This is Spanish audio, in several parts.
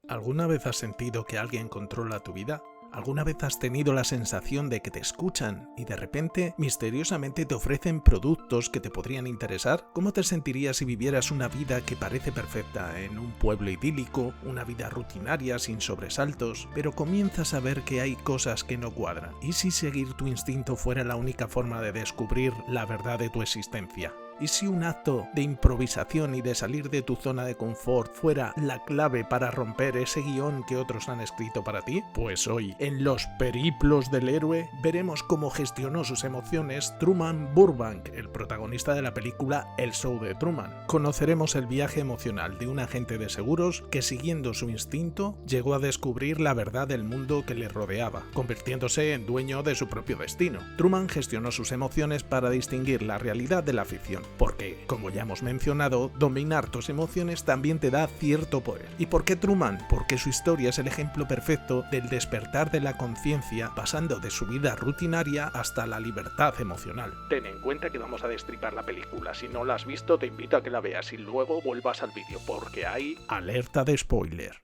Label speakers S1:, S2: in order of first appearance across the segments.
S1: ¿Alguna vez has sentido que alguien controla tu vida? ¿Alguna vez has tenido la sensación de que te escuchan y de repente, misteriosamente te ofrecen productos que te podrían interesar? ¿Cómo te sentirías si vivieras una vida que parece perfecta en un pueblo idílico, una vida rutinaria sin sobresaltos, pero comienzas a ver que hay cosas que no cuadran? ¿Y si seguir tu instinto fuera la única forma de descubrir la verdad de tu existencia? ¿Y si un acto de improvisación y de salir de tu zona de confort fuera la clave para romper ese guión que otros han escrito para ti? Pues hoy, en Los Periplos del Héroe, veremos cómo gestionó sus emociones Truman Burbank, el protagonista de la película El Show de Truman. Conoceremos el viaje emocional de un agente de seguros que, siguiendo su instinto, llegó a descubrir la verdad del mundo que le rodeaba, convirtiéndose en dueño de su propio destino. Truman gestionó sus emociones para distinguir la realidad de la ficción. Porque, como ya hemos mencionado, dominar tus emociones también te da cierto poder. ¿Y por qué Truman? Porque su historia es el ejemplo perfecto del despertar de la conciencia, pasando de su vida rutinaria hasta la libertad emocional. Ten en cuenta que vamos a destripar la película. Si no la has visto, te invito a que la veas y luego vuelvas al vídeo, porque hay alerta de spoiler.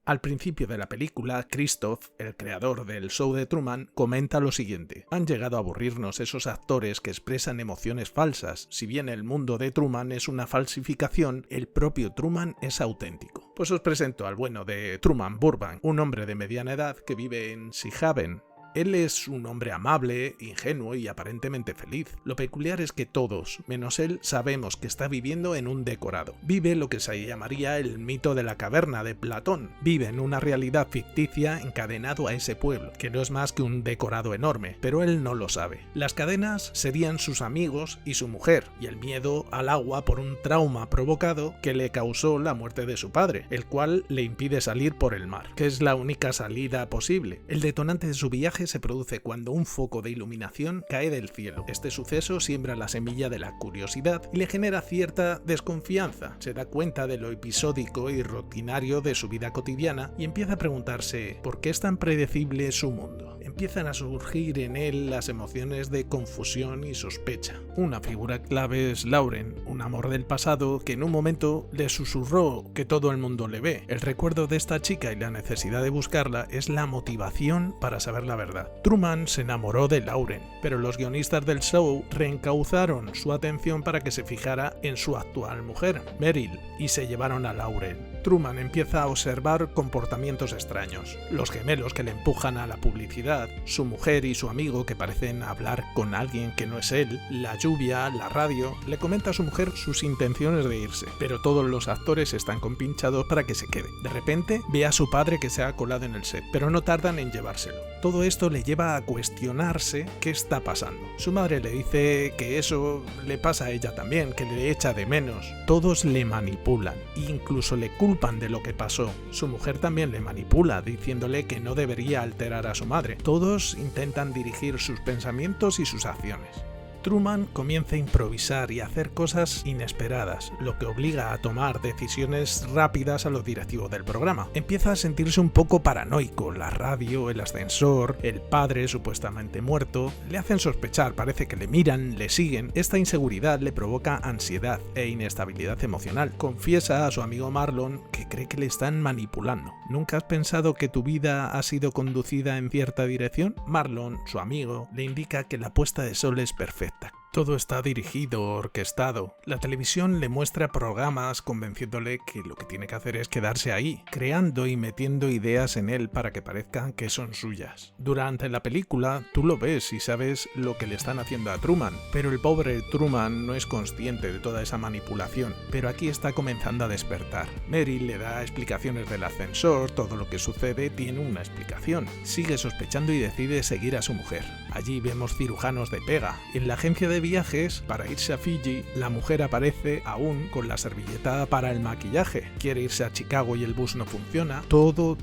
S1: Al principio de la película, Christoph, el creador del Show de Truman, comenta lo siguiente: han llegado a aburrirnos esos actores que expresan emociones falsas. Si bien el mundo de Truman es una falsificación, el propio Truman es auténtico. Pues os presento al bueno de Truman Burbank, un hombre de mediana edad que vive en Seahaven. Él es un hombre amable, ingenuo y aparentemente feliz. Lo peculiar es que todos, menos él, sabemos que está viviendo en un decorado. Vive lo que se llamaría el mito de la caverna de Platón. Vive en una realidad ficticia encadenado a ese pueblo, que no es más que un decorado enorme, pero él no lo sabe. Las cadenas serían sus amigos y su mujer, y el miedo al agua por un trauma provocado que le causó la muerte de su padre, el cual le impide salir por el mar, que es la única salida posible. El detonante de su viaje se produce cuando un foco de iluminación cae del cielo. Este suceso siembra la semilla de la curiosidad y le genera cierta desconfianza. Se da cuenta de lo episódico y rutinario de su vida cotidiana y empieza a preguntarse ¿por qué es tan predecible su mundo? Empiezan a surgir en él las emociones de confusión y sospecha. Una figura clave es Lauren, un amor del pasado que en un momento le susurró que todo el mundo le ve. El recuerdo de esta chica y la necesidad de buscarla es la motivación para saber la verdad. Truman se enamoró de Lauren, pero los guionistas del show reencauzaron su atención para que se fijara en su actual mujer, Meryl, y se llevaron a Lauren. Truman empieza a observar comportamientos extraños: los gemelos que le empujan a la publicidad, su mujer y su amigo que parecen hablar con alguien que no es él, la lluvia, la radio. Le comenta a su mujer sus intenciones de irse, pero todos los actores están compinchados para que se quede. De repente ve a su padre que se ha colado en el set, pero no tardan en llevárselo. Todo esto le lleva a cuestionarse qué está pasando. Su madre le dice que eso le pasa a ella también, que le echa de menos. Todos le manipulan, incluso le culpan de lo que pasó. Su mujer también le manipula, diciéndole que no debería alterar a su madre. Todos intentan dirigir sus pensamientos y sus acciones. Truman comienza a improvisar y a hacer cosas inesperadas, lo que obliga a tomar decisiones rápidas a los directivos del programa. Empieza a sentirse un poco paranoico. La radio, el ascensor, el padre supuestamente muerto, le hacen sospechar, parece que le miran, le siguen. Esta inseguridad le provoca ansiedad e inestabilidad emocional. Confiesa a su amigo Marlon que cree que le están manipulando. ¿Nunca has pensado que tu vida ha sido conducida en cierta dirección? Marlon, su amigo, le indica que la puesta de sol es perfecta. Todo está dirigido, orquestado. La televisión le muestra programas convenciéndole que lo que tiene que hacer es quedarse ahí, creando y metiendo ideas en él para que parezcan que son suyas. Durante la película, tú lo ves y sabes lo que le están haciendo a Truman, pero el pobre Truman no es consciente de toda esa manipulación, pero aquí está comenzando a despertar. Meryl le da explicaciones del ascensor, todo lo que sucede tiene una explicación. Sigue sospechando y decide seguir a su mujer. Allí vemos cirujanos de pega. En la agencia de viajes, para irse a Fiji, la mujer aparece aún con la servilleta para el maquillaje. Quiere irse a Chicago y el bus no funciona. Todo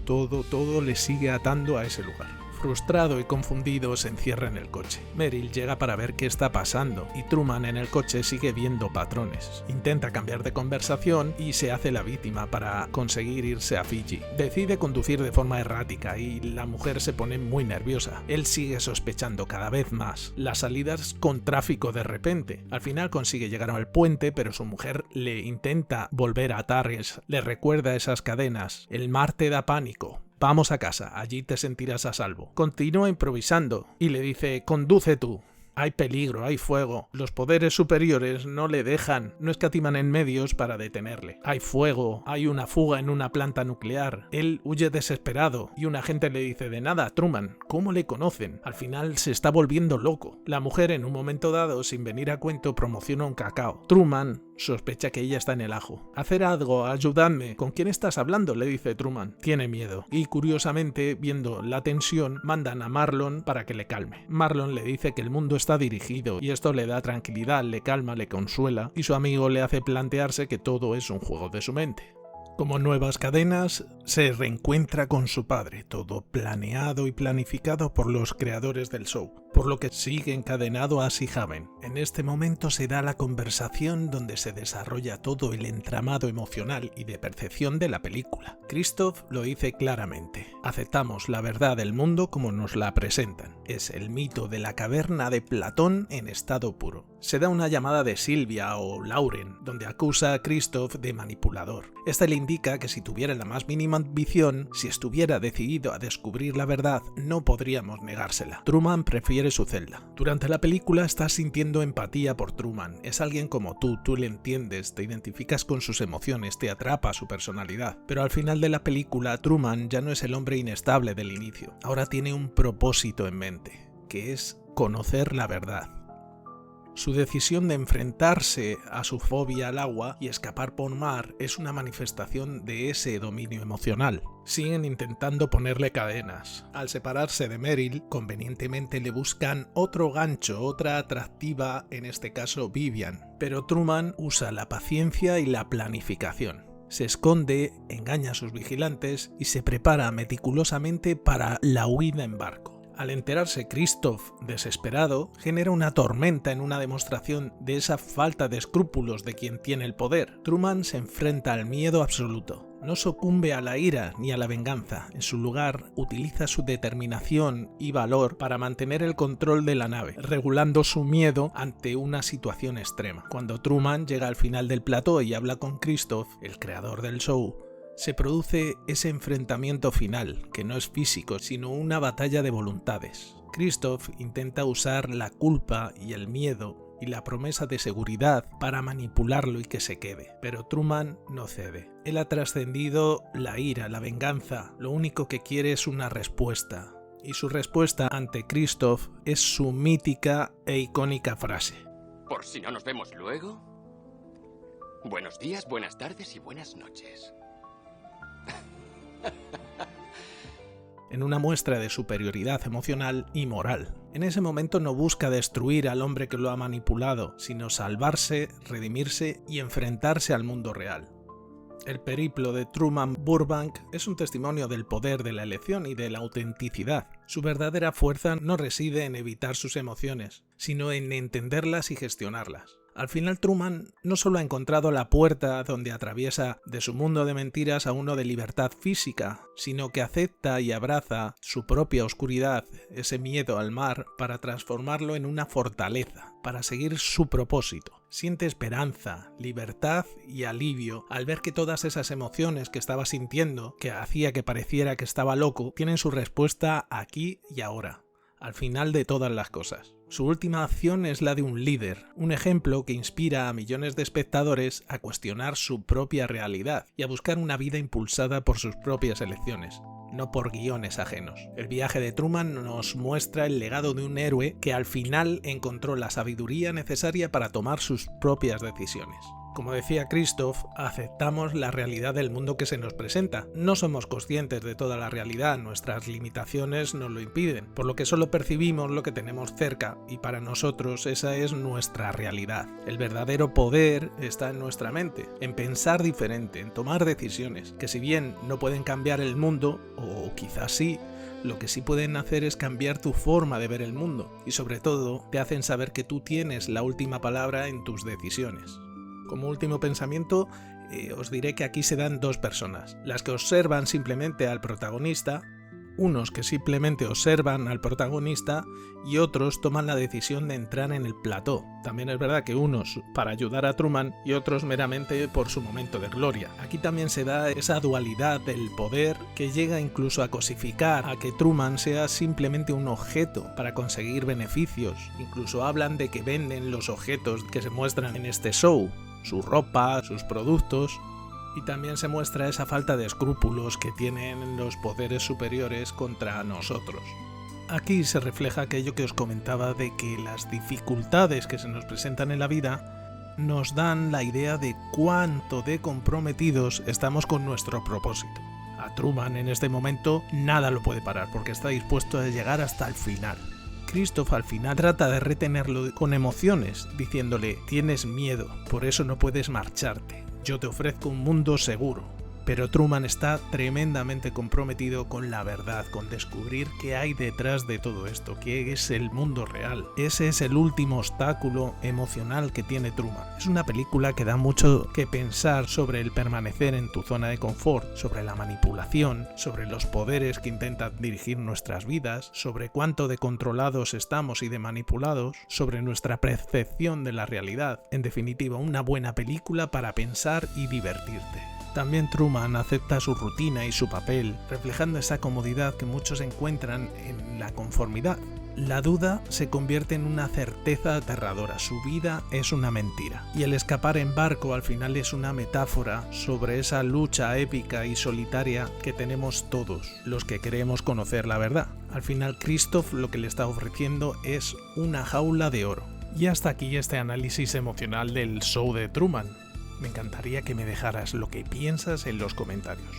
S1: le sigue atando a ese lugar. Frustrado y confundido, se encierra en el coche. Meryl llega para ver qué está pasando y Truman en el coche sigue viendo patrones. Intenta cambiar de conversación y se hace la víctima para conseguir irse a Fiji. Decide conducir de forma errática y la mujer se pone muy nerviosa. Él sigue sospechando cada vez más. Las salidas con tráfico de repente. Al final consigue llegar al puente, pero su mujer le intenta volver a Tarres. Le recuerda esas cadenas. El mar te da pánico. Vamos a casa, allí te sentirás a salvo. Continúa improvisando y le dice: conduce tú. Hay peligro, hay fuego. Los poderes superiores no le dejan, no escatiman en medios para detenerle. Hay fuego, hay una fuga en una planta nuclear. Él huye desesperado y un agente le dice: de nada, Truman, ¿cómo le conocen? Al final se está volviendo loco. La mujer en un momento dado, sin venir a cuento, promociona un cacao. Truman sospecha que ella está en el ajo. Hacer algo, ayudadme. ¿Con quién estás hablando?, le dice Truman. Tiene miedo. Y curiosamente, viendo la tensión, mandan a Marlon para que le calme. Marlon le dice que el mundo está dirigido y esto le da tranquilidad, le calma, le consuela y su amigo le hace plantearse que todo es un juego de su mente. Como nuevas cadenas, se reencuentra con su padre, todo planeado y planificado por los creadores del show, por lo que sigue encadenado a Sea Haven. En este momento se da la conversación donde se desarrolla todo el entramado emocional y de percepción de la película. Christoph lo dice claramente: aceptamos la verdad del mundo como nos la presentan. Es el mito de la caverna de Platón en estado puro. Se da una llamada de Sylvia o Lauren, donde acusa a Christoph de manipulador. Esta le indica que si tuviera la más mínima ambición, si estuviera decidido a descubrir la verdad, no podríamos negársela. Truman prefiere su celda. Durante la película estás sintiendo empatía por Truman. Es alguien como tú le entiendes, te identificas con sus emociones, te atrapa su personalidad. Pero al final de la película, Truman ya no es el hombre inestable del inicio. Ahora tiene un propósito en mente, que es conocer la verdad. Su decisión de enfrentarse a su fobia al agua y escapar por mar es una manifestación de ese dominio emocional. Siguen intentando ponerle cadenas. Al separarse de Meryl, convenientemente le buscan otro gancho, otra atractiva, en este caso Vivian. Pero Truman usa la paciencia y la planificación. Se esconde, engaña a sus vigilantes y se prepara meticulosamente para la huida en barco. Al enterarse Christoph, desesperado, genera una tormenta en una demostración de esa falta de escrúpulos de quien tiene el poder. Truman se enfrenta al miedo absoluto. No sucumbe a la ira ni a la venganza. En su lugar, utiliza su determinación y valor para mantener el control de la nave, regulando su miedo ante una situación extrema. Cuando Truman llega al final del plató y habla con Christoph, el creador del show, se produce ese enfrentamiento final, que no es físico, sino una batalla de voluntades. Christoph intenta usar la culpa y el miedo y la promesa de seguridad para manipularlo y que se quede, pero Truman no cede. Él ha trascendido la ira, la venganza, lo único que quiere es una respuesta. Y su respuesta ante Christoph es su mítica e icónica frase:
S2: por si no nos vemos luego, buenos días, buenas tardes y buenas noches.
S1: En una muestra de superioridad emocional y moral. En ese momento no busca destruir al hombre que lo ha manipulado, sino salvarse, redimirse y enfrentarse al mundo real. El periplo de Truman Burbank es un testimonio del poder de la elección y de la autenticidad. Su verdadera fuerza no reside en evitar sus emociones, sino en entenderlas y gestionarlas. Al final Truman no solo ha encontrado la puerta donde atraviesa de su mundo de mentiras a uno de libertad física, sino que acepta y abraza su propia oscuridad, ese miedo al mar, para transformarlo en una fortaleza, para seguir su propósito. Siente esperanza, libertad y alivio al ver que todas esas emociones que estaba sintiendo, que hacía que pareciera que estaba loco, tienen su respuesta aquí y ahora, al final de todas las cosas. Su última acción es la de un líder, un ejemplo que inspira a millones de espectadores a cuestionar su propia realidad y a buscar una vida impulsada por sus propias elecciones, no por guiones ajenos. El viaje de Truman nos muestra el legado de un héroe que al final encontró la sabiduría necesaria para tomar sus propias decisiones. Como decía Christoph, aceptamos la realidad del mundo que se nos presenta. No somos conscientes de toda la realidad, nuestras limitaciones nos lo impiden, por lo que solo percibimos lo que tenemos cerca y para nosotros esa es nuestra realidad. El verdadero poder está en nuestra mente, en pensar diferente, en tomar decisiones, que si bien no pueden cambiar el mundo, o quizás sí, Lo que sí pueden hacer es cambiar tu forma de ver el mundo y sobre todo te hacen saber que tú tienes la última palabra en tus decisiones. Como último pensamiento, os diré que aquí se dan dos personas, las que observan simplemente al protagonista, unos que simplemente observan al protagonista y otros toman la decisión de entrar en el plató. También es verdad que unos para ayudar a Truman y otros meramente por su momento de gloria. Aquí también se da esa dualidad del poder que llega incluso a cosificar a que Truman sea simplemente un objeto para conseguir beneficios. Incluso hablan de que venden los objetos que se muestran en este show, su ropa, sus productos. Y también se muestra esa falta de escrúpulos que tienen los poderes superiores contra nosotros. Aquí se refleja aquello que os comentaba de que las dificultades que se nos presentan en la vida nos dan la idea de cuánto de comprometidos estamos con nuestro propósito. A Truman en este momento nada lo puede parar porque está dispuesto a llegar hasta el final. Christoph al final trata de retenerlo con emociones, diciéndole: tienes miedo, por eso no puedes marcharte. Yo te ofrezco un mundo seguro. Pero Truman está tremendamente comprometido con la verdad, con descubrir qué hay detrás de todo esto, qué es el mundo real. Ese es el último obstáculo emocional que tiene Truman. Es una película que da mucho que pensar sobre el permanecer en tu zona de confort, sobre la manipulación, sobre los poderes que intentan dirigir nuestras vidas, sobre cuánto de controlados estamos y de manipulados, sobre nuestra percepción de la realidad. En definitiva, una buena película para pensar y divertirte. También Truman acepta su rutina y su papel, reflejando esa comodidad que muchos encuentran en la conformidad. La duda se convierte en una certeza aterradora, su vida es una mentira. Y el escapar en barco al final es una metáfora sobre esa lucha épica y solitaria que tenemos todos los que queremos conocer la verdad. Al final Christoph lo que le está ofreciendo es una jaula de oro. Y hasta aquí este análisis emocional del show de Truman. Me encantaría que me dejaras lo que piensas en los comentarios.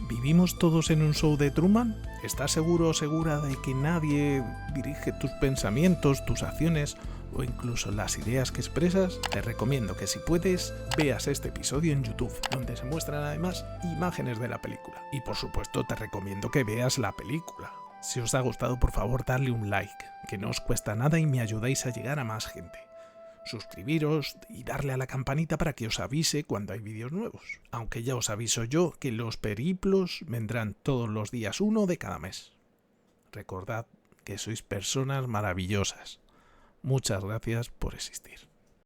S1: ¿Vivimos todos en un show de Truman? ¿Estás seguro o segura de que nadie dirige tus pensamientos, tus acciones o incluso las ideas que expresas? Te recomiendo que si puedes veas este episodio en YouTube, donde se muestran además imágenes de la película. Y por supuesto te recomiendo que veas la película. Si os ha gustado, por favor darle un like, que no os cuesta nada y me ayudáis a llegar a más gente. Suscribiros y darle a la campanita para que os avise cuando hay vídeos nuevos. Aunque ya os aviso yo que los periplos vendrán todos los días 1 de cada mes. Recordad que sois personas maravillosas. Muchas gracias por existir.